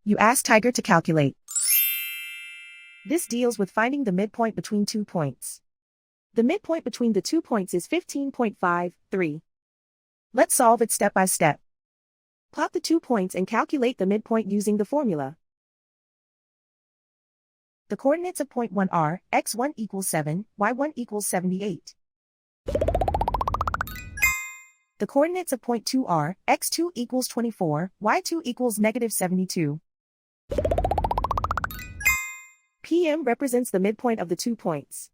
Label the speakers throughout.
Speaker 1: You ask Tiger to calculate. This deals with finding the midpoint between 2 points. The midpoint between the 2 points is 15.53. Let's solve it step by step. Plot the 2 points and calculate the midpoint using the formula. The coordinates of point 1 are x1 equals 7, y1 equals 78. The coordinates of point 2 are x2 equals 24, y2 equals negative 72. PM represents the midpoint of the 2 points.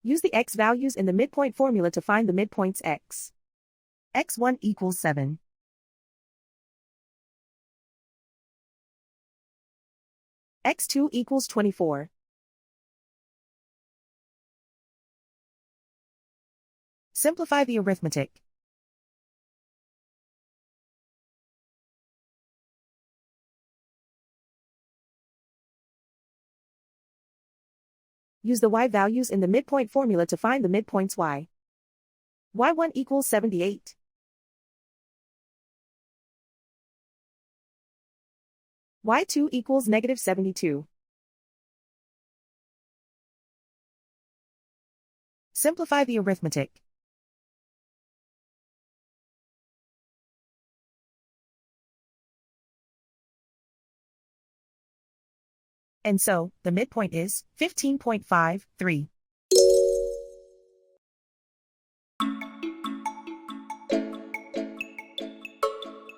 Speaker 1: Use the x values in the midpoint formula to find the midpoints x. x1 equals 7. x2 equals 24. Simplify the arithmetic. Use the y values in the midpoint formula to find the midpoints y. y1 equals 78. y2 equals negative 72. Simplify the arithmetic. And so, the midpoint is 15.53.